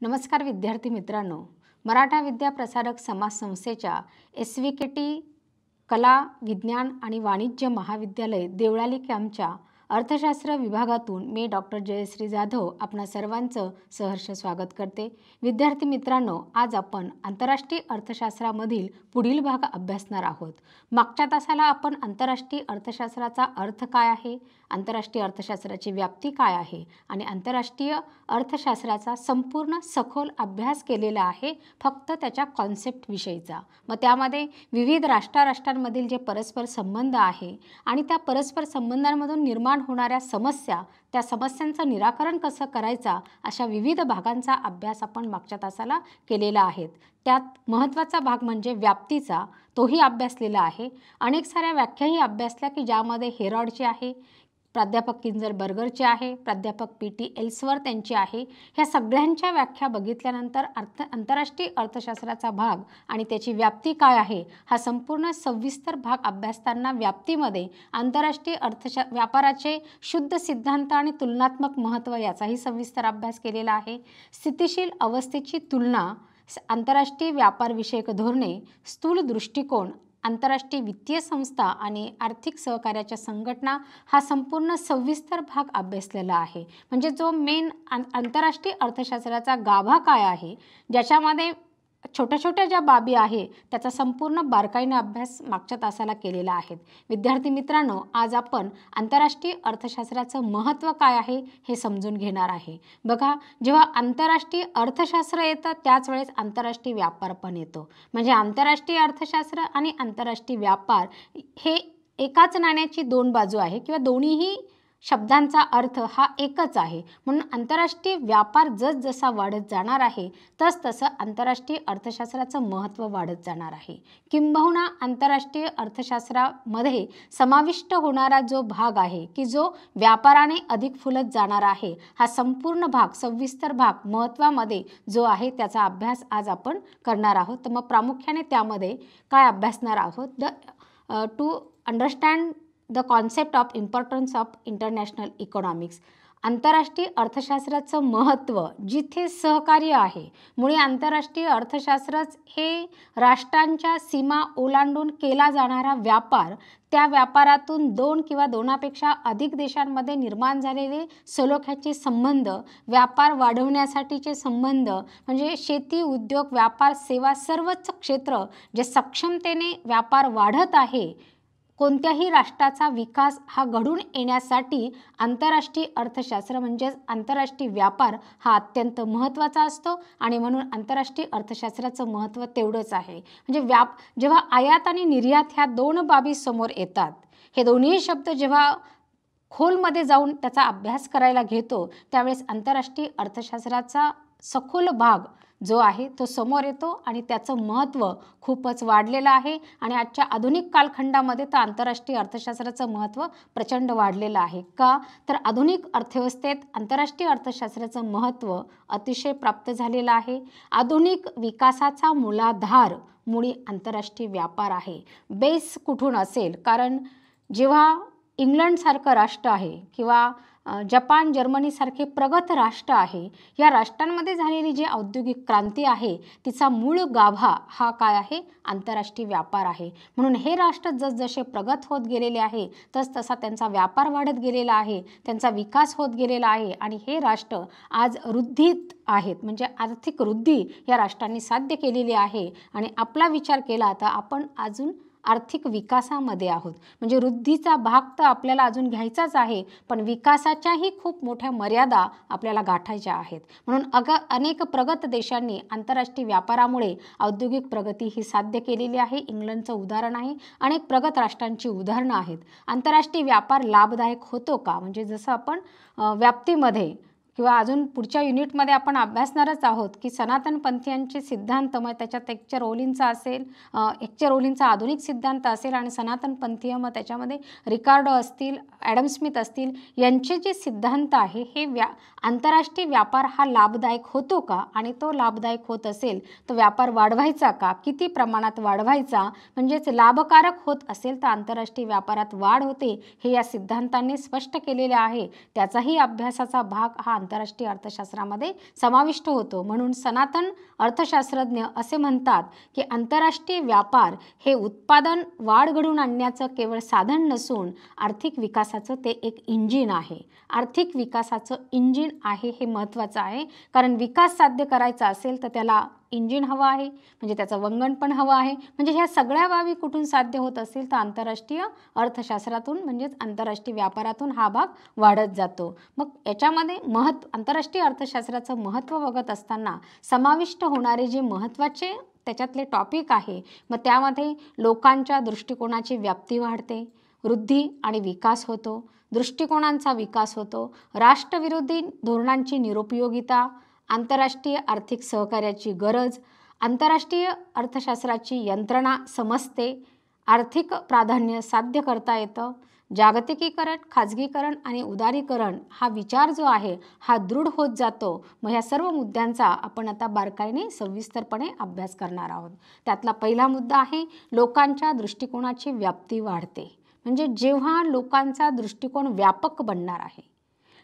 नमस्कार विद्यार्थी मित्रांनो, मराठा विद्या प्रसारक समाज संस्थेच्या SVKT कला विज्ञान आणि वाणिज्य महाविद्यालय देवळाली कॅम्पच्या अर्थशास्त्र विभागातून मी डॉक्टर जयश्री जाधव आपणा सर्वांचं सहर्ष स्वागत करते। विद्यार्थी मित्रांनो, आज आपण आंतरराष्ट्रीय अर्थशास्त्रामधील पुढील भाग अभ्यासणार आहोत। मागच्या तासाला आपण आंतरराष्ट्रीय अर्थशास्त्राचा अर्थ काय आहे, आंतरराष्ट्रीय अर्थशास्त्राची व्याप्ती काय आहे आणि आंतरराष्ट्रीय अर्थशास्त्राचा संपूर्ण सखोल अभ्यास केलेला आहे, फक्त त्याच्या कॉन्सेप्ट विषयीचा। मग त्यामध्ये विविध राष्ट्रांमधील जे परस्पर संबंध आहे आणि त्या परस्पर संबंधांमधून निर्माण होणाऱ्या समस्या, त्या समस्यांचं निराकरण कसं करायचा, अशा विविध भागांचा अभ्यास आपण मागच्या तासाला केलेला आहे। त्यात महत्त्वाचा भाग म्हणजे व्याप्तीचा, तोही अभ्यासलेला आहे। अनेक साऱ्या व्याख्याही अभ्यासल्या की ज्यामध्ये हेरॉडची आहे, प्राध्यापक किंजर बर्गरची आहे, प्राध्यापक PT एल्सवर्थ यांची आहे। ह्या सगळ्यांच्या व्याख्या बघितल्यानंतर आंतरराष्ट्रीय अर्थशास्त्राचा भाग आणि त्याची व्याप्ती काय आहे हा संपूर्ण सविस्तर भाग अभ्यासताना व्याप्तीमध्ये आंतरराष्ट्रीय व्यापाराचे शुद्ध सिद्धांत आणि तुलनात्मक महत्त्व याचाही सविस्तर अभ्यास केलेला आहे। स्थितिशील अवस्थेची तुलना, आंतरराष्ट्रीय व्यापार विषयक धोरणे, स्थूल दृष्टिकोन, आंतरराष्ट्रीय वित्तीय संस्था आणि आर्थिक सहकार्याच्या संघटना हा संपूर्ण सविस्तर भाग अभ्यासलेला आहे। म्हणजे जो मेन आंतरराष्ट्रीय अर्थशास्त्राचा गाभा काय आहे, ज्याच्यामध्ये छोट्या छोट्या ज्या बाबी आहे त्याचा संपूर्ण बारकाईने अभ्यास मागच्या तासाला केलेला आहे। विद्यार्थी मित्रांनो, आज आपण आंतरराष्ट्रीय अर्थशास्त्राचं महत्त्व काय आहे हे समजून घेणार आहे। बघा, जेव्हा आंतरराष्ट्रीय अर्थशास्त्र येतं त्याच वेळेस आंतरराष्ट्रीय व्यापार पण येतो। म्हणजे आंतरराष्ट्रीय अर्थशास्त्र आणि आंतरराष्ट्रीय व्यापार हे एकाच नाण्याची दोन बाजू आहे किंवा दोन्हीही शब्दांचा अर्थ हा एकच आहे। म्हणून आंतरराष्ट्रीय व्यापार जसजसा वाढत जाणार आहे तसतसं आंतरराष्ट्रीय अर्थशास्त्राचं महत्त्व वाढत जाणार आहे। किंबहुना आंतरराष्ट्रीय अर्थशास्त्रामध्ये समाविष्ट होणारा जो भाग आहे की जो व्यापाराने अधिक फुलत जाणार आहे, हा संपूर्ण भाग, सविस्तर भाग महत्त्वामध्ये जो आहे त्याचा अभ्यास आज आपण करणार आहोत। तर मग प्रामुख्याने त्यामध्ये काय अभ्यासणार आहोत, to understand the concept of importance of international economics. आंतरराष्ट्रीय अर्थशास्त्राचं महत्त्व जिथे सहकार्य आहे, मुळे आंतरराष्ट्रीय अर्थशास्त्रच हे राष्ट्रांच्या सीमा ओलांडून केला जाणारा व्यापार, त्या व्यापारातून दोन किंवा दोनापेक्षा अधिक देशांमध्ये निर्माण झालेले सलोख्याचे संबंध, व्यापार वाढवण्यासाठीचे संबंध, म्हणजे शेती, उद्योग, व्यापार, सेवा सर्वच क्षेत्र जे सक्षमतेने व्यापार वाढत आहे, कोणत्याही राष्ट्राचा विकास हा घडून येण्यासाठी आंतरराष्ट्रीय अर्थशास्त्र म्हणजेच आंतरराष्ट्रीय व्यापार हा अत्यंत महत्त्वाचा असतो। आणि म्हणून आंतरराष्ट्रीय अर्थशास्त्राचं महत्त्व तेवढंच आहे। म्हणजे जेव्हा आयात आणि निर्यात ह्या दोन बाबी समोर येतात, हे दोन्ही शब्द जेव्हा खोलमध्ये जाऊन त्याचा अभ्यास करायला घेतो त्यावेळेस आंतरराष्ट्रीय अर्थशास्त्राचा सखोल भाग जो आहे तो समोर येतो आणि त्याचं महत्त्व खूपच वाढलेलं आहे। आणि आजच्या आधुनिक कालखंडामध्ये तर आंतरराष्ट्रीय अर्थशास्त्राचं महत्त्व प्रचंड वाढलेलं आहे। का तर आधुनिक अर्थव्यवस्थेत आंतरराष्ट्रीय अर्थशास्त्राचं महत्त्व अतिशय प्राप्त झालेलं आहे। आधुनिक विकासाचा मूलाधार मुळी आंतरराष्ट्रीय व्यापार आहे। बेस कुठून असेल, कारण जेव्हा इंग्लंडसारखं राष्ट्र आहे किंवा जपान, जर्मनीसारखे प्रगत राष्ट्र आहे, या राष्ट्रांमध्ये झालेली जी औद्योगिक क्रांती आहे तिचा मूळ गाभा हा काय आहे, आंतरराष्ट्रीय व्यापार आहे। म्हणून हे राष्ट्र जसजसे प्रगत होत गेलेले आहे तसतसा त्यांचा व्यापार वाढत गेलेला आहे, त्यांचा विकास होत गेलेला आहे आणि हे राष्ट्र आज वृद्धीत आहेत, म्हणजे आर्थिक वृद्धी या राष्ट्रांनी साध्य केलेली आहे। आणि आपला विचार केला तर आपण अजून आर्थिक विकासामध्ये आहोत। म्हणजे वृद्धीचा भाग तर आपल्याला अजून घ्यायचाच आहे, पण विकासाच्याही खूप मोठ्या मर्यादा आपल्याला गाठायच्या आहेत। म्हणून अनेक प्रगत देशांनी आंतरराष्ट्रीय व्यापारामुळे औद्योगिक प्रगती ही साध्य केलेली आहे। इंग्लंडचं उदाहरण आहे, अनेक प्रगत राष्ट्रांची उदाहरणं आहेत। आंतरराष्ट्रीय व्यापार लाभदायक होतो का, म्हणजे जसं आपण व्याप्तीमध्ये किंवा अजून पुढच्या युनिटमध्ये आपण अभ्यासणारच आहोत की सनातन पंथीयांचे सिद्धांत, मग त्याच्यात एकचेरोलींचा असेल, एकचेरोलींचा आधुनिक सिद्धांत असेल आणि सनातन पंथीय, मग त्याच्यामध्ये रिकार्डो असतील, ॲडम स्मिथ असतील, यांचे जे सिद्धांत आहे हे आंतरराष्ट्रीय व्यापार हा लाभदायक होतो का, आणि तो लाभदायक होत असेल तर व्यापार वाढवायचा का, किती प्रमाणात वाढवायचा, म्हणजेच लाभकारक होत असेल तर आंतरराष्ट्रीय व्यापारात वाढ होते, हे या सिद्धांतांनी स्पष्ट केलेले आहे। त्याचाही अभ्यासाचा भाग हा आंतरराष्ट्रीय अर्थशास्त्रामध्ये समाविष्ट होतो. म्हणून सनातन अर्थशास्त्रज्ञ असे म्हणतात की आंतरराष्ट्रीय व्यापार हे उत्पादन वाढ घडवून आणण्याचं केवळ साधन नसून आर्थिक विकासाचं ते एक इंजिन आहे. आर्थिक विकासाचं इंजिन आहे हे महत्त्वाचं आहे, कारण विकास साध्य करायचा असेल तर त्याला इंजिन हवं आहे, म्हणजे त्याचं वंगण पण हवं आहे. म्हणजे ह्या सगळ्या बाबी कुठून साध्य होत असेल तर आंतरराष्ट्रीय अर्थशास्त्रातून, म्हणजेच आंतरराष्ट्रीय व्यापारातून हा भाग वाढत जातो. मग याच्यामध्ये आंतरराष्ट्रीय अर्थशास्त्राचं महत्त्व बघत असताना समाविष्ट होणारे जे महत्त्वाचे त्याच्यातले टॉपिक आहे, मग त्यामध्ये लोकांच्या दृष्टिकोनाची व्याप्ती वाढते, वृद्धी आणि विकास होतो, दृष्टिकोनांचा विकास होतो, राष्ट्रविरोधी धोरणांची निरुपयोगिता, आंतरराष्ट्रीय आर्थिक सहकार्याची गरज, आंतरराष्ट्रीय अर्थशास्त्राची यंत्रणा समजते, आर्थिक प्राधान्य साध्य करता येतं, जागतिकीकरण, खाजगीकरण आणि उदारीकरण हा विचार जो आहे हा दृढ होत जातो. मग ह्या सर्व मुद्द्यांचा आपण आता बारकाईने सविस्तरपणे अभ्यास करणार आहोत. त्यातला पहिला मुद्दा आहे लोकांच्या दृष्टिकोनाची व्याप्ती वाढते. म्हणजे जेव्हा लोकांचा दृष्टिकोन व्यापक बनणार आहे,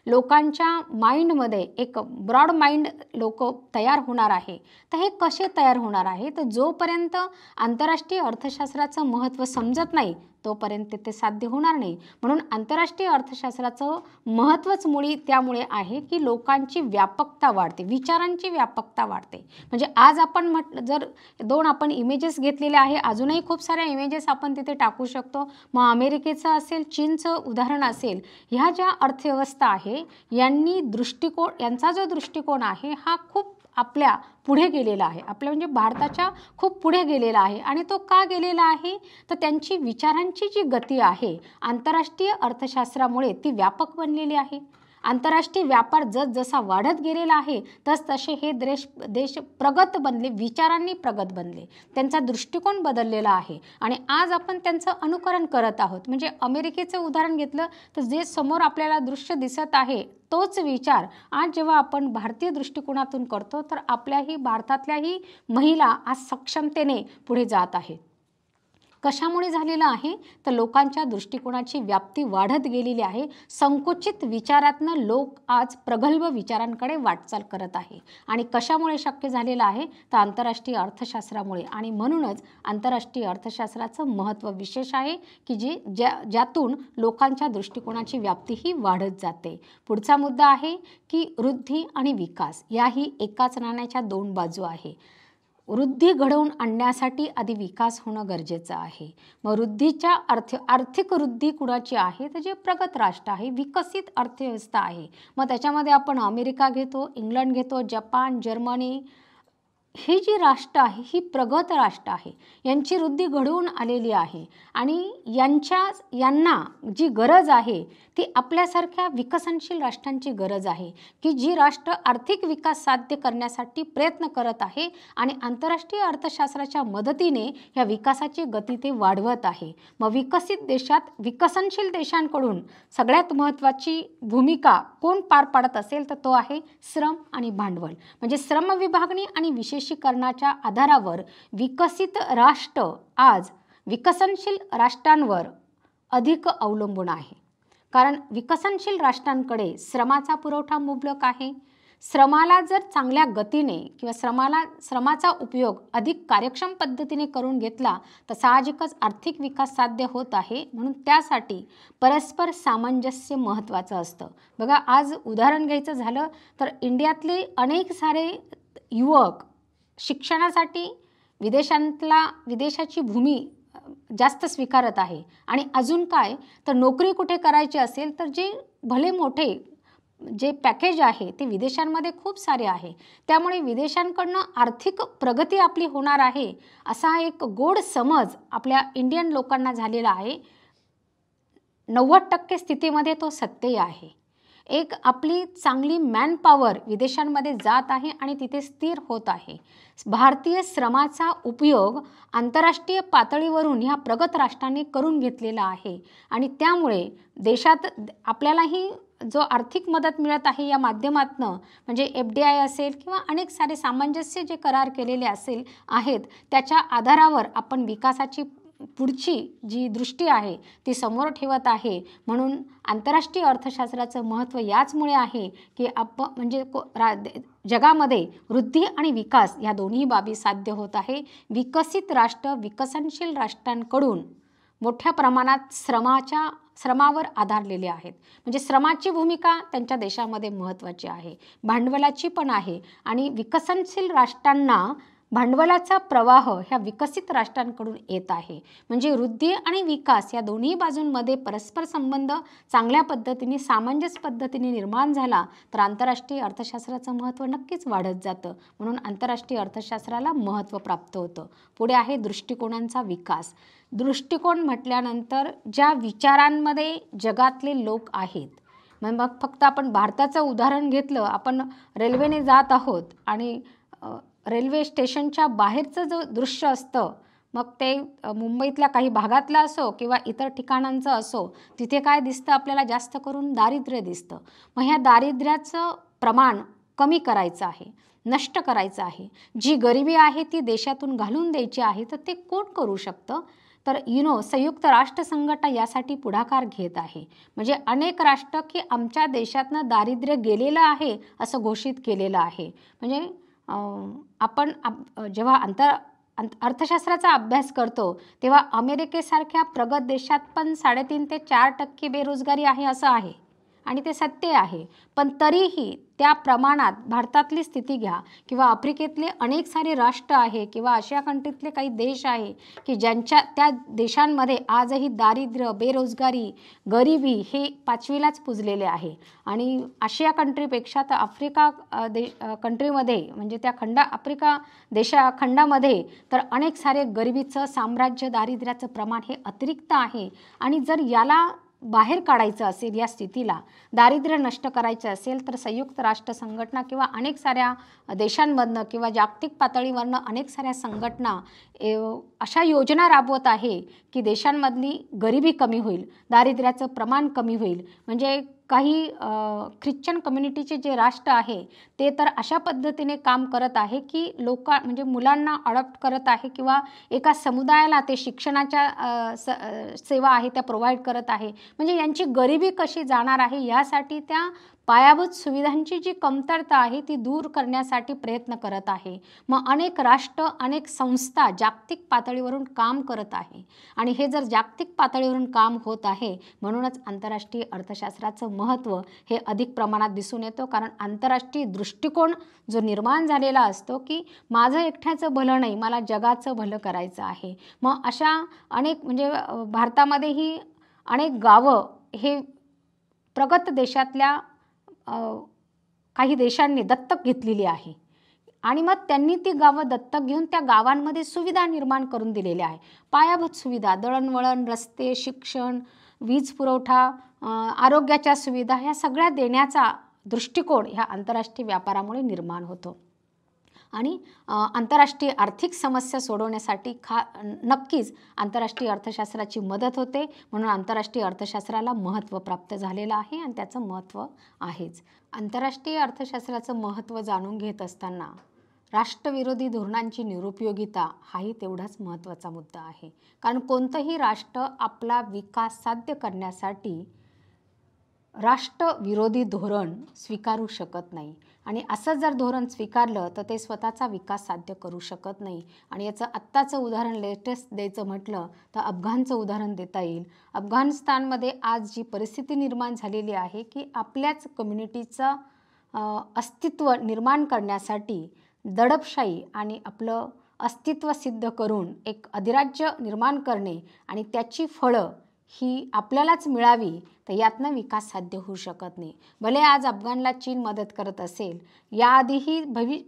लोकांच्या माइंडमध्ये एक ब्रॉड माइंड लोक तयार होणार आहे. तर हे कसे तयार होणार आहे, तर जोपर्यंत आंतरराष्ट्रीय अर्थशास्त्राचं महत्त्व समजत नाही तोपर्यंत ते साध्य होणार नाही. म्हणून आंतरराष्ट्रीय अर्थशास्त्राचं महत्त्वच मुळी त्यामुळे आहे की लोकांची व्यापकता वाढते, विचारांची व्यापकता वाढते. म्हणजे आज आपण जर दोन आपण इमेजेस घेतलेले आहे, अजूनही खूप साऱ्या इमेजेस आपण तिथे टाकू शकतो. मग अमेरिकेचं असेल, चीनचं उदाहरण असेल, ह्या ज्या अर्थव्यवस्था आहे यांचा जो दृष्टिकोन आहे हा खूप आपल्या पुढे गेलेला आहे, आपल्या म्हणजे भारताच्या खूप पुढे गेलेला आहे. आणि तो का गेलेला आहे, तर त्यांची विचारांची जी गती आहे आंतरराष्ट्रीय अर्थशास्त्रामुळे ती व्यापक बनलेली आहे. आंतरराष्ट्रीय व्यापार जसा वाढत गेलेला आहे तसे हे देश प्रगत बनले, विचारांनी प्रगत बनले, त्यांचा दृष्टिकोन बदललेला आहे आणि आज आपण त्यांचं अनुकरण करत आहोत. म्हणजे अमेरिकेचं उदाहरण घेतलं तर जे समोर आपल्याला दृश्य दिसत आहे तोच विचार आज जेव्हा आपण भारतीय दृष्टिकोनातून करतो तर आपल्याही भारतातल्याही महिला आज सक्षमतेने पुढे जात आहेत. कशामुळे झालेलं आहे, तर लोकांच्या दृष्टिकोनाची व्याप्ती वाढत गेलेली आहे. संकुचित विचारातनं लोक आज प्रगल्भ विचारांकडे वाटचाल करत आहे. आणि कशामुळे शक्य झालेलं आहे, तर आंतरराष्ट्रीय अर्थशास्त्रामुळे. आणि म्हणूनच आंतरराष्ट्रीय अर्थशास्त्राचं महत्त्व विशेष आहे की ज्यातून लोकांच्या दृष्टिकोनाची व्याप्ती ही वाढत जाते. पुढचा मुद्दा आहे की वृद्धी आणि विकास याही एकाच नाण्याच्या दोन बाजू आहे. वृद्धी घडवून आणण्यासाठी आधी विकास होणं गरजेचं आहे. मग वृद्धीच्या आर्थिक वृद्धी कुणाची आहे, तर जे प्रगत राष्ट्र आहे, विकसित अर्थव्यवस्था आहे. मग त्याच्यामध्ये आपण अमेरिका घेतो, इंग्लंड घेतो, जपान, जर्मनी, ही जी राष्ट्र आहे ही प्रगत राष्ट्र आहे. यांची वृद्धी घडवून आलेली आहे आणि यांना जी गरज आहे ती आपल्यासारख्या विकसनशील राष्ट्रांची गरज आहे की जी राष्ट्र आर्थिक विकास साध्य करण्यासाठी प्रयत्न करत आहे आणि आंतरराष्ट्रीय अर्थशास्त्राच्या मदतीने ह्या विकासाची गती ते वाढवत आहे. मग विकसित देशात विकसनशील देशांकडून सगळ्यात महत्त्वाची भूमिका कोण पार पाडत असेल तर तो आहे श्रम आणि भांडवल. म्हणजे श्रम विभागणी आणि विशेषीकरणाच्या आधारावर विकसित राष्ट्र आज विकसनशील राष्ट्रांवर अधिक अवलंबून आहे. कारण विकसनशील राष्ट्रांकडे श्रमाचा पुरवठा मुबलक आहे. श्रमाला जर चांगल्या गतीने किंवा श्रमाचा उपयोग अधिक कार्यक्षम पद्धतीने करून घेतला तर साहजिकच आर्थिक विकास साध्य होत आहे. म्हणून त्यासाठी परस्पर सामंजस्य महत्त्वाचं असतं. बघा, आज उदाहरण घ्यायचं झालं तर इंडियातले अनेक सारे युवक शिक्षणासाठी विदेशाची भूमी जास्त स्वीकारत आहे. आणि अजून काय, तर नोकरी कुठे करायची असेल तर जे भले मोठे जे पॅकेज आहे ते विदेशांमध्ये खूप सारे आहे. त्यामुळे विदेशांकडनं आर्थिक प्रगती आपली होणार आहे असा एक गोड समज आपल्या इंडियन लोकांना झालेला आहे. 90% स्थितीमध्ये तो सत्य आहे. एक आपली चांगली मॅनपॉवर विदेशांमध्ये जात आहे आणि तिथे स्थिर होत आहे. भारतीय श्रमाचा उपयोग आंतरराष्ट्रीय पातळीवरून ह्या प्रगत राष्ट्रांनी करून घेतलेला आहे आणि त्यामुळे देशात आपल्यालाही जो आर्थिक मदत मिळत आहे या माध्यमातून, म्हणजे FDI असेल किंवा अनेक सारे सामंजस्य जे करार केलेले आहेत त्याच्या आधारावर आपण विकासाची पुढची जी दृष्टी आहे ती समोर ठेवत आहे. म्हणून आंतरराष्ट्रीय अर्थशास्त्राचं महत्त्व याचमुळे आहे की म्हणजे जगामध्ये वृद्धी आणि विकास या दोन्ही बाबी साध्य होत आहे. विकसित राष्ट्र विकसनशील राष्ट्रांकडून मोठ्या प्रमाणात श्रमावर आधारलेले आहेत. म्हणजे श्रमाची भूमिका त्यांच्या देशामध्ये महत्त्वाची आहे, भांडवलाची पण आहे. आणि विकसनशील राष्ट्रांना भांडवलाचा प्रवाह ह्या विकसित राष्ट्रांकडून येत आहे. म्हणजे वृद्धी आणि विकास या दोन्ही बाजूंमध्ये परस्पर संबंध चांगल्या पद्धतीने सामंजस्य पद्धतीने निर्माण झाला तर आंतरराष्ट्रीय अर्थशास्त्राचं महत्त्व नक्कीच वाढत जातं. म्हणून आंतरराष्ट्रीय अर्थशास्त्राला महत्त्व प्राप्त होतं. पुढे आहे दृष्टिकोनांचा विकास. दृष्टिकोन म्हटल्यानंतर ज्या विचारांमध्ये जगातले लोक आहेत, मग फक्त आपण भारताचं उदाहरण घेतलं, आपण रेल्वेने जात आहोत आणि रेल्वे स्टेशनच्या बाहेरचं जो दृश्य असतं, मग ते मुंबईतल्या काही भागातलं असो किंवा इतर ठिकाणांचं असो, तिथे काय दिसतं आपल्याला? जास्त करून दारिद्र्य दिसतं. मग ह्या दारिद्र्याचं प्रमाण कमी करायचं आहे, नष्ट करायचं आहे. जी गरिबी आहे ती देशातून घालून द्यायची आहे, तर ते कोण करू शकतं? तर संयुक्त राष्ट्र संघटना यासाठी पुढाकार घेत आहे. म्हणजे अनेक राष्ट्र की आमच्या देशातनं दारिद्र्य गेलेलं आहे असं घोषित केलेलं आहे. म्हणजे आपण जेव्हा अर्थशास्त्राचा अभ्यास करतो तेव्हा अमेरिकेसारख्या प्रगत देशात पण 3.5 ते 4% बेरोजगारी आहे असं आहे आणि ते सत्य आहे. पण तरीही त्या प्रमाणात भारतातली स्थिती घ्या किंवा आफ्रिकेतले अनेक सारे राष्ट्र आहे किंवा आशिया कंट्रीतले काही देश आहे की ज्यांच्या त्या देशांमध्ये आजही दारिद्र्य, बेरोजगारी, गरिबी हे 5वीलाच पुजलेले आहे. आणि आशिया कंट्रीपेक्षा तर आफ्रिका कंट्रीमध्ये म्हणजे त्या आफ्रिका खंडामध्ये तर अनेक सारे गरिबीचं साम्राज्य, दारिद्र्याचं प्रमाण हे अतिरिक्त आहे. आणि जर याला बाहेर काढायचं असेल, या स्थितीला दारिद्र्य नष्ट करायचं असेल तर संयुक्त राष्ट्र संघटना किंवा अनेक साऱ्या देशांमधनं किंवा जागतिक पातळीवरनं अनेक साऱ्या संघटना अशा योजना राबवत आहे की देशांमधली गरिबी कमी होईल, दारिद्र्याचं प्रमाण कमी होईल. म्हणजे काही ख्रिश्चन कम्युनिटीचे जे राष्ट्र आहे ते तर अशा पद्धतीने काम करत आहे की म्हणजे मुलांना अडॉप्ट करत आहे किंवा एका समुदायाला ते शिक्षणाच्या सेवा आहे त्या प्रोव्हाइड करत आहे. म्हणजे यांची गरिबी कशी जाणार आहे यासाठी त्या पायाभूत सुविधांची जी कमतरता आहे ती दूर करण्यासाठी प्रयत्न करत आहे. मग अनेक राष्ट्र, अनेक संस्था जागतिक पातळीवरून काम करत आहे. आणि हे जर जागतिक पातळीवरून काम होत आहे म्हणूनच आंतरराष्ट्रीय अर्थशास्त्राचं महत्त्व हे अधिक प्रमाणात दिसून येतो. कारण आंतरराष्ट्रीय दृष्टिकोन जो निर्माण झालेला असतो की माझं एकट्याचं भलं नाही, मला जगाचं भलं करायचं आहे. मग अशा अनेक म्हणजे भारतामध्येही अनेक गावं हे प्रगत देशातल्या काही देशांनी दत्तक घेतलेली आहे आणि मग त्यांनी ती गावं दत्तक घेऊन त्या गावांमध्ये सुविधा निर्माण करून दिलेल्या आहे. पायाभूत सुविधा, दळणवळण, रस्ते, शिक्षण, वीज पुरवठा, आरोग्याच्या सुविधा ह्या सगळ्या देण्याचा दृष्टिकोन ह्या आंतरराष्ट्रीय व्यापारामुळे निर्माण होतो. आणि आंतरराष्ट्रीय आर्थिक समस्या सोडवण्यासाठी नक्कीच आंतरराष्ट्रीय अर्थशास्त्राची मदत होते. म्हणून आंतरराष्ट्रीय अर्थशास्त्राला महत्त्व प्राप्त झालेलं आहे आणि त्याचं महत्त्व आहेच. आंतरराष्ट्रीय अर्थशास्त्राचं महत्त्व जाणून घेत असताना राष्ट्रविरोधी धोरणांची निरुपयोगिता हाही तेवढाच महत्त्वाचा मुद्दा आहे. कारण कोणतंही राष्ट्र आपला विकास साध्य करण्यासाठी राष्ट्रविरोधी धोरण स्वीकारू शकत नाही. आणि असं जर धोरण स्वीकारलं तर ते स्वतःचा विकास साध्य करू शकत नाही. आणि याचं आत्ताचं उदाहरण लेटेस्ट द्यायचं म्हटलं तर अफगाणचं उदाहरण देता येईल. अफगाणिस्तानमध्ये आज जी परिस्थिती निर्माण झालेली आहे की आपल्याच कम्युनिटीचं अस्तित्व निर्माण करण्यासाठी दडपशाही आणि आपलं अस्तित्व सिद्ध करून एक अधिराज्य निर्माण करणे आणि त्याची फळं ही आपल्यालाच मिळावी तर यातनं विकास साध्य होऊ शकत नाही. भले आज अफगाणला चीन मदत करत असेल, याआधीही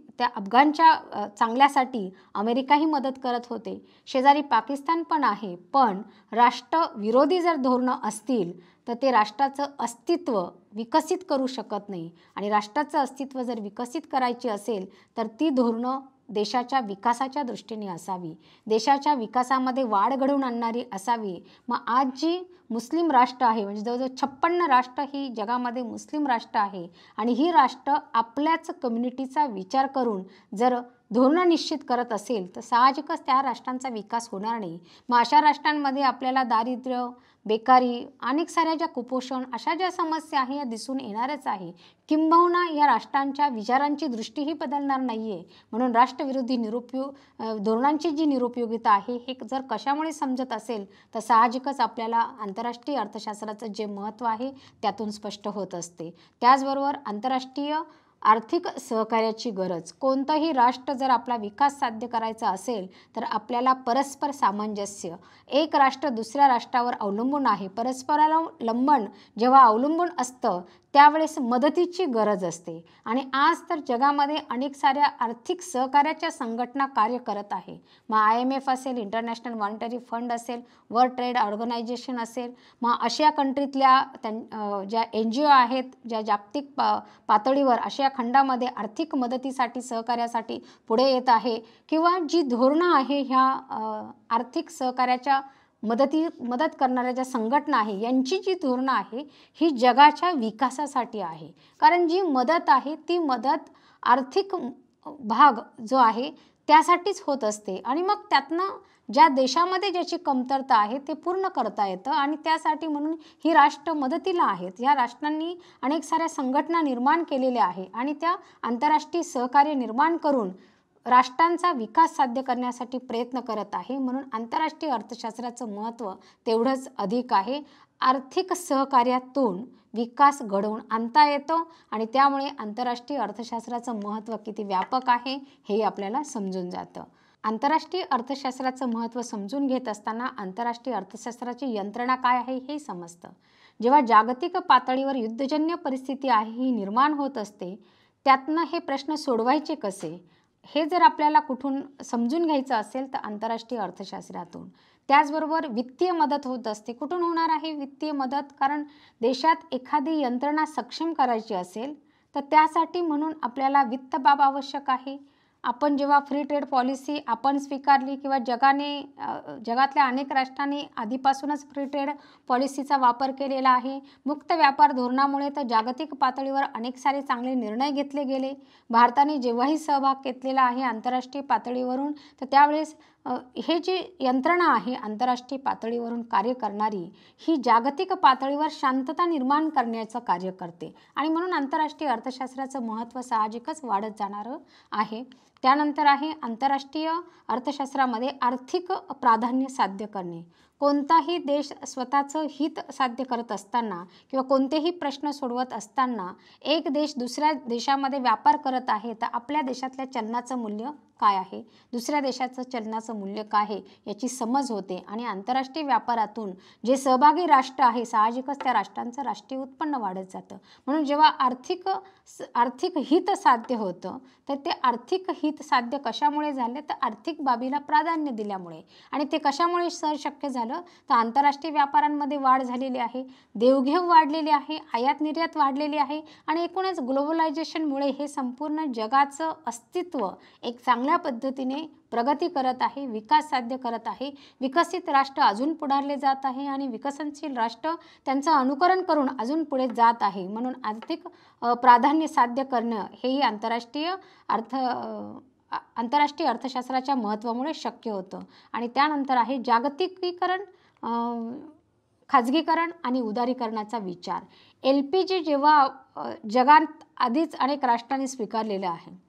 त्या अफगाणच्या चांगल्यासाठी अमेरिकाही मदत करत होते, शेजारी पाकिस्तान पण आहे. पण राष्ट्रविरोधी जर धोरणं असतील तर ते राष्ट्राचं अस्तित्व विकसित करू शकत नाही. आणि राष्ट्राचं अस्तित्व जर विकसित करायची असेल तर ती धोरणं देशाच्या विकासाच्या दृष्टीने असावी, देशाच्या विकासामध्ये वाढ घडवून आणणारी असावी. मग आज जी मुस्लिम राष्ट्र आहे, म्हणजे जवळजवळ 56 राष्ट्र ही जगामध्ये मुस्लिम राष्ट्र आहे आणि ही राष्ट्र आपल्याच कम्युनिटीचा विचार करून जर धोरणं निश्चित करत असेल तर साहजिकच त्या राष्ट्रांचा विकास होणार नाही. मग अशा राष्ट्रांमध्ये आपल्याला दारिद्र्य, बेकारी, अनेक साऱ्या ज्या कुपोषण अशा ज्या समस्या आहे या दिसून येणारच आहे. किंबहुना या राष्ट्रांच्या विचारांची दृष्टीही बदलणार नाही आहे. म्हणून राष्ट्रविरोधी धोरणांची जी निरुपयोगिता आहे हे जर कशामुळे समजत असेल तर साहजिकच आपल्याला आंतरराष्ट्रीय अर्थशास्त्राचं जे महत्त्व आहे त्यातून स्पष्ट होत असते. त्याचबरोबर आंतरराष्ट्रीय आर्थिक सहकार्याची गरज. कोणतंही राष्ट्र जर आपला विकास साध्य करायचा असेल तर आपल्याला परस्पर सामंजस्य, एक राष्ट्र दुसऱ्या राष्ट्रावर अवलंबून आहे, परस्परावलंबन जेव्हा अवलंबून असतं त्यावेळेस मदतीची गरज असते. आणि आज तर जगामध्ये अनेक साऱ्या आर्थिक सहकार्याच्या संघटना कार्य करत आहे. मग IMF असेल, इंटरनॅशनल मॉनिटरी फंड असेल, वर्ल्ड ट्रेड ऑर्गनायझेशन असेल, मग आशिया कंट्रीतल्या ज्या NGO आहेत ज्या जागतिक पातळीवर आशिया खंडामध्ये आर्थिक मदतीसाठी सहकार्यासाठी पुढे येत आहे, किंवा जी धोरणं आहे ह्या आर्थिक सहकार्याच्या मदत करणाऱ्या ज्या संघटना आहे यांची जी धोरणं आहे ही जगाच्या विकासासाठी आहे. कारण जी मदत आहे ती मदत आर्थिक भाग जो आहे त्यासाठीच होत असते आणि मग त्यातनं ज्या देशामध्ये ज्याची कमतरता आहे ते पूर्ण करता येतं आणि त्यासाठी म्हणून ही राष्ट्र मदतीला आहेत. या राष्ट्रांनी अनेक साऱ्या संघटना निर्माण केलेल्या आहे आणि त्या आंतरराष्ट्रीय सहकार्य निर्माण करून राष्ट्रांचा विकास साध्य करण्यासाठी प्रयत्न करत आहे. म्हणून आंतरराष्ट्रीय अर्थशास्त्राचं महत्त्व तेवढंच अधिक आहे. आर्थिक सहकार्यातून विकास घडवून आणता येतो आणि त्यामुळे आंतरराष्ट्रीय अर्थशास्त्राचं महत्त्व किती व्यापक आहे हे आपल्याला समजून जातं. आंतरराष्ट्रीय अर्थशास्त्राचं महत्त्व समजून घेत असताना आंतरराष्ट्रीय अर्थशास्त्राची यंत्रणा काय आहे हे समजतं. जेव्हा जागतिक पातळीवर युद्धजन्य परिस्थिती आहे ही निर्माण होत असते त्यातनं हे प्रश्न सोडवायचे कसे हे जर आपल्याला कुठून समजून घ्यायचं असेल तर आंतरराष्ट्रीय अर्थशास्त्रातून. त्याचबरोबर वित्तीय मदत होत असते. कुठून होणार आहे वित्तीय मदत? कारण देशात एखादी यंत्रणा सक्षम करायची असेल तर त्यासाठी म्हणून आपल्याला वित्त बाब आवश्यक आहे. आपण जेव्हा फ्री ट्रेड पॉलिसी आपण स्वीकारली किंवा जगातल्या अनेक राष्ट्रांनी आधीपासूनच फ्री ट्रेड पॉलिसीचा वापर केलेला आहे. मुक्त व्यापार धोरणामुळे तर जागतिक पातळीवर अनेक सारे चांगले निर्णय घेतले गेले. भारताने जेव्हाही सहभाग घेतलेला आहे आंतरराष्ट्रीय पातळीवरून तर त्यावेळेस हे जी यंत्रणा आहे आंतरराष्ट्रीय पातळीवरून कार्य करणारी ही जागतिक पातळीवर शांतता निर्माण करण्याचं कार्य करते आणि म्हणून आंतरराष्ट्रीय अर्थशास्त्राचं महत्त्व साहजिकच वाढत जाणारं आहे. त्यानंतर आहे आंतरराष्ट्रीय अर्थशास्त्रामध्ये आर्थिक प्राधान्य साध्य करणे. कोणताही देश स्वतःचं हित साध्य करत असताना किंवा कोणतेही प्रश्न सोडवत असताना एक देश दुसऱ्या देशामध्ये व्यापार करत आहे तर आपल्या देशातल्या चलनाचं मूल्य काय आहे, दुसऱ्या देशाचं चलनाचं मूल्य काय आहे याची समज होते आणि आंतरराष्ट्रीय व्यापारातून जे सहभागी राष्ट्र आहे साहजिकच त्या राष्ट्रांचं राष्ट्रीय उत्पन्न वाढत जातं. म्हणून जेव्हा आर्थिक हित साध्य होतं तर ते आर्थिक हित साध्य कशामुळे झाले तर आर्थिक बाबीला प्राधान्य दिल्यामुळे. आणि ते कशामुळे शक्य झालं तर आंतरराष्ट्रीय व्यापारांमध्ये वाढ झालेली आहे, देवघेव वाढलेली आहे, आयात निर्यात वाढलेली आहे आणि एकूणच ग्लोबलायझेशनमुळे हे संपूर्ण जगाचं अस्तित्व एक चांगल्या पद्धतीने प्रगती करत आहे, विकास साध्य करत आहे. विकसित राष्ट्र अजून पुढारले जात आहे आणि विकसनशील राष्ट्र त्यांचं अनुकरण करून अजून पुढे जात आहे. म्हणून आर्थिक प्राधान्य साध्य करणं हेही आंतरराष्ट्रीय अर्थशास्त्राच्या महत्त्वामुळे शक्य होतं. आणि त्यानंतर आहे जागतिकीकरण, खाजगीकरण आणि उदारीकरणाचा विचार. LPG जेव्हा जगात आधीच अनेक राष्ट्रांनी स्वीकारलेलं आहे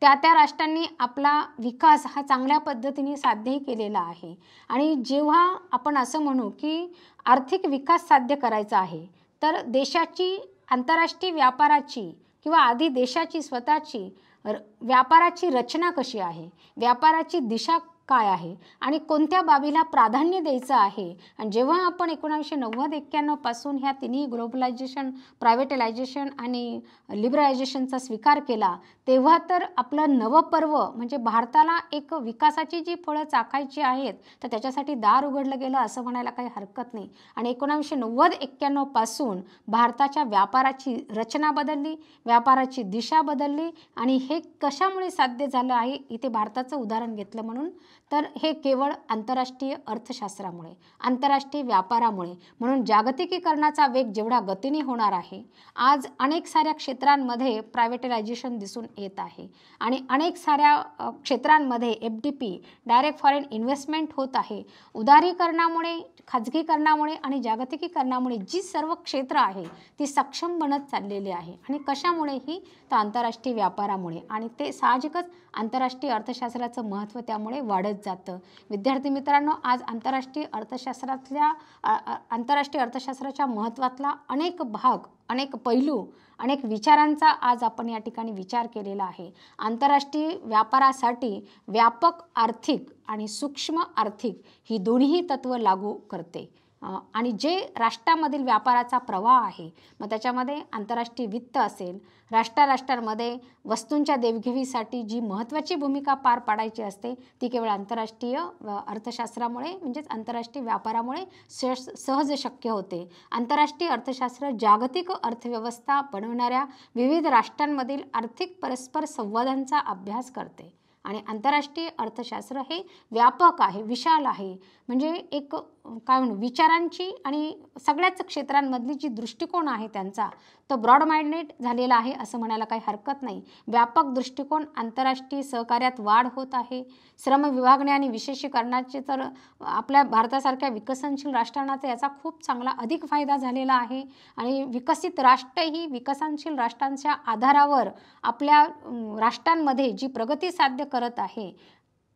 त्या राष्ट्रांनी आपला विकास हा चांगल्या पद्धतीने साध्यही केलेला आहे. आणि जेव्हा आपण असं म्हणू की आर्थिक विकास साध्य करायचा आहे तर देशाची आंतरराष्ट्रीय व्यापाराची किंवा आधी देशाची स्वतःची व्यापाराची रचना कशी आहे, व्यापाराची दिशा काय आहे आणि कोणत्या बाबीला प्राधान्य द्यायचं आहे. आणि जेव्हा आपण 1990-91 पासून ह्या तिन्ही ग्लोबलायझेशन, प्रायव्हेटलायझेशन आणि लिबरलायझेशनचा स्वीकार केला, तेव्हा तर आपलं नवं पर्व म्हणजे भारताला एक विकासाची जी फळं चाखायची आहेत, तर त्याच्यासाठी दार उघडलं गेलं असं म्हणायला काही हरकत नाही. आणि 1990-91 पासून भारताच्या व्यापाराची रचना बदलली, व्यापाराची दिशा बदलली. आणि हे कशामुळे साध्य झालं आहे, इथे भारताचं उदाहरण घेतलं म्हणून, तर हे केवळ आंतरराष्ट्रीय अर्थशास्त्रामुळे, आंतरराष्ट्रीय व्यापारामुळे. म्हणून जागतिकीकरणाचा वेग जेवढा गतीने होणार आहे, आज अनेक साऱ्या क्षेत्रांमध्ये प्रायव्हेटलायझेशन दिसून येत आहे आणि अनेक साऱ्या क्षेत्रांमध्ये FDP, डायरेक्ट फॉरेन इन्व्हेस्टमेंट होत आहे. उदारीकरणामुळे, खाजगीकरणामुळे आणि जागतिकीकरणामुळे जी सर्व क्षेत्र आहे ती सक्षम बनत चाललेली आहे. आणि कशामुळेही, तर आंतरराष्ट्रीय व्यापारामुळे. आणि ते साहजिकच आंतरराष्ट्रीय अर्थशास्त्राचं महत्त्व त्यामुळे वाढत जातं. विद्यार्थी मित्रांनो, आज आंतरराष्ट्रीय अर्थशास्त्राच्या महत्त्वातला अनेक भाग, अनेक पैलू, अनेक विचारांचा आज आपण या ठिकाणी विचार केलेला आहे. आंतरराष्ट्रीय व्यापारासाठी व्यापक आर्थिक आणि सूक्ष्म आर्थिक ही दोन्ही तत्त्व लागू करते. आणि जे राष्ट्रामधील व्यापाराचा प्रवाह आहे, मग त्याच्यामध्ये आंतरराष्ट्रीय वित्त असेल, राष्ट्रांमध्ये वस्तूंच्या देवघेवीसाठी जी महत्त्वाची भूमिका पार पाडायची असते, ती केवळ आंतरराष्ट्रीय अर्थशास्त्रामुळे म्हणजेच आंतरराष्ट्रीय व्यापारामुळे सहज शक्य होते. आंतरराष्ट्रीय अर्थशास्त्र जागतिक अर्थव्यवस्था बनवणाऱ्या विविध राष्ट्रांमधील आर्थिक परस्पर संवादांचा अभ्यास करते. आणि आंतरराष्ट्रीय अर्थशास्त्र हे व्यापक आहे, विशाल आहे. म्हणजे एक काय म्हणू, विचारांची आणि सगळ्याच क्षेत्रांमधली जी दृष्टिकोन आहे त्यांचा, तो ब्रॉड माइंडेड झालेला आहे असं म्हणायला काही हरकत नाही. व्यापक दृष्टिकोन, आंतरराष्ट्रीय सहकार्यात वाढ होत आहे. श्रम विभागणे आणि विशेषीकरणाचे तर आपल्या भारतासारख्या विकसनशील राष्ट्रांना तर याचा खूप चांगला अधिक फायदा झालेला आहे. आणि विकसित राष्ट्र ही विकसनशील राष्ट्रांच्या आधारावर आपल्या राष्ट्रांमध्ये जी प्रगती साध्य करत आहे,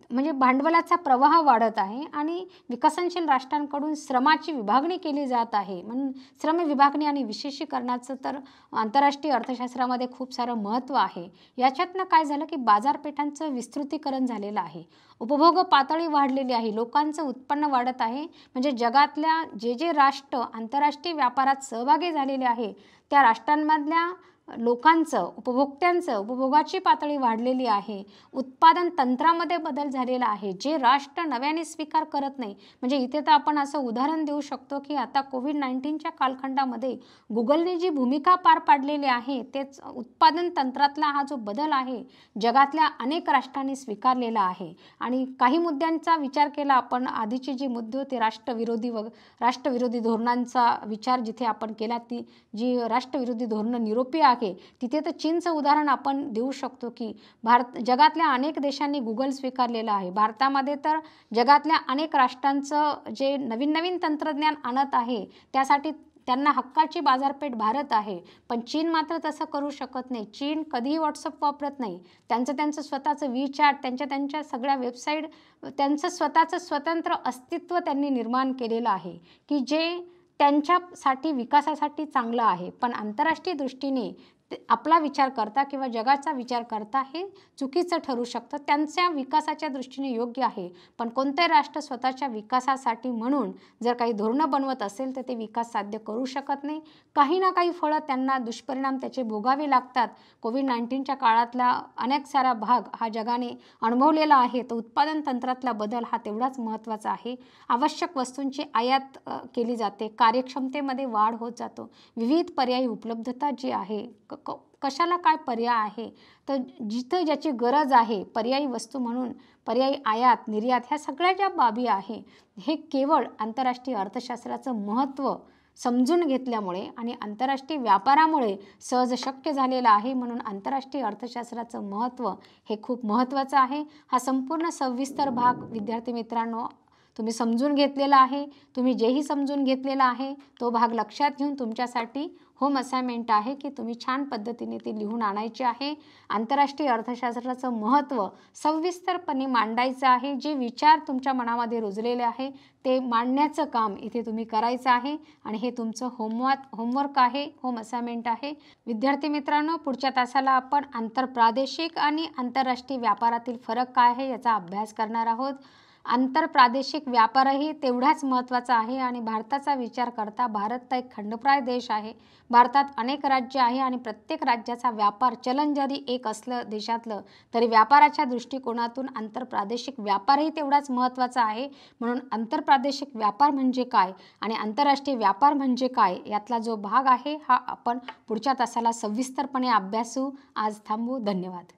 म्हणजे भांडवलाचा प्रवाह वाढत आहे आणि विकसनशील राष्ट्रांकडून श्रमाची विभागणी केली जात आहे. म्हणून श्रम विभागणी आणि विशेषीकरणाचं तर आंतरराष्ट्रीय अर्थशास्त्रामध्ये खूप सारं महत्त्व आहे. याच्यातनं काय झालं की बाजारपेठांचं विस्तृतीकरण झालेलं आहे, उपभोग पातळी वाढलेली आहे, लोकांचं उत्पन्न वाढत आहे. म्हणजे जगातल्या जे राष्ट्र आंतरराष्ट्रीय व्यापारात सहभागी झालेले आहे, त्या राष्ट्रांमधल्या लोकांचं, उपभोक्त्यांचं उपभोगाची पातळी वाढलेली आहे. उत्पादन तंत्रामध्ये बदल झालेला आहे, जे राष्ट्र नव्याने स्वीकार करत नाही. म्हणजे इथे तर आपण असं उदाहरण देऊ शकतो की आता कोविड-19च्या कालखंडामध्ये गुगलने जी भूमिका पार पाडलेली आहे, तेच उत्पादन तंत्रातला हा जो बदल आहे, जगातल्या अनेक राष्ट्रांनी स्वीकारलेला आहे. आणि काही मुद्द्यांचा विचार केला आपण, आधीची जी मुद्दे होते राष्ट्रविरोधी धोरणांचा विचार जिथे आपण केला, ती जी राष्ट्रविरोधी धोरणं निरोपी आहे, तिथे तर चीनचं उदाहरण आपण देऊ शकतो की जगातल्या अनेक देशांनी गुगल स्वीकारलेलं आहे. भारतामध्ये तर जगातल्या अनेक राष्ट्रांचं जे नवीन तंत्रज्ञान आणत आहे, त्यासाठी त्यांना हक्काची बाजारपेठ भारत आहे. पण चीन मात्र तसं करू शकत नाही. चीन कधीही व्हॉट्सअप वापरत नाही. त्यांचं स्वतःचं WeChat, त्यांच्या सगळ्या वेबसाईट, त्यांचं स्वतःचं स्वतंत्र अस्तित्व त्यांनी निर्माण केलेलं आहे की जे त्यांच्यासाठी विकासासाठी चांगलं आहे. पण आंतरराष्ट्रीय दृष्टीने आपला विचार करता किंवा जगाचा विचार करता हे चुकीचं ठरू शकतं. त्यांच्या विकासाच्या दृष्टीने योग्य आहे, पण कोणते राष्ट्र स्वतःच्या विकासासाठी म्हणून जर काही धोरणं बनवत असेल तर ते विकास साध्य करू शकत नाही. काही ना काही फळं त्यांना, दुष्परिणाम त्याचे भोगावे लागतात. कोविड-19च्या काळातला अनेक सारा भाग हा जगाने अनुभवलेला आहे. तर उत्पादन तंत्रातला बदल हा तेवढाच महत्त्वाचा आहे. आवश्यक वस्तूंची आयात केली जाते, कार्यक्षमतेमध्ये वाढ होत जातो, विविध पर्यायी उपलब्धता जी आहे, कशाला काय पर्याय आहे, तर जिथं ज्याची गरज आहे पर्यायी वस्तू म्हणून पर्यायी आयात, निर्यात, ह्या सगळ्या ज्या बाबी आहे, हे केवळ आंतरराष्ट्रीय अर्थशास्त्राचं महत्त्व समजून घेतल्यामुळे आणि आंतरराष्ट्रीय व्यापारामुळे सहज शक्य झालेलं आहे. म्हणून आंतरराष्ट्रीय अर्थशास्त्राचं महत्त्व हे खूप महत्त्वाचं आहे. हा संपूर्ण सविस्तर भाग विद्यार्थी मित्रांनो तुम्ही समजून घेतलेला आहे. तुम्ही जेही समजून घेतलेला आहे तो भाग लक्षात घेऊन तुमच्यासाठी होम असाइनमेंट आहे की तुम्ही छान पद्धतीने ती लिहून आणायची आहे. आंतरराष्ट्रीय अर्थशास्त्राचं महत्त्व सविस्तरपणे मांडायचं आहे. जे विचार तुमच्या मनामध्ये रुजलेले आहे ते मांडण्याचं काम इथे तुम्ही करायचं आहे आणि हे तुमचं होमवर्क आहे, होम असाइनमेंट आहे. विद्यार्थी मित्रांनो, पुढच्या तासाला आपण आंतरप्रादेशिक आणि आंतरराष्ट्रीय व्यापारातील फरक काय आहे याचा अभ्यास करणार आहोत. आंतरप्रादेशिक व्यापारही तेवढाच महत्त्वाचा आहे आणि भारताचा विचार करता भारत एक खंडप्राय देश आहे. भारतात अनेक राज्य आहे आणि प्रत्येक राज्याचा व्यापार चलन जरी एक असलं देशातलं तरी व्यापाराच्या दृष्टिकोनातून आंतरप्रादेशिक व्यापारही तेवढाच महत्त्वाचा आहे. म्हणून आंतरप्रादेशिक व्यापार म्हणजे काय आणि आंतरराष्ट्रीय व्यापार म्हणजे काय यातला जो भाग आहे हा आपण पुढच्या तासाला सविस्तरपणे अभ्यासू. आज थांबू. धन्यवाद.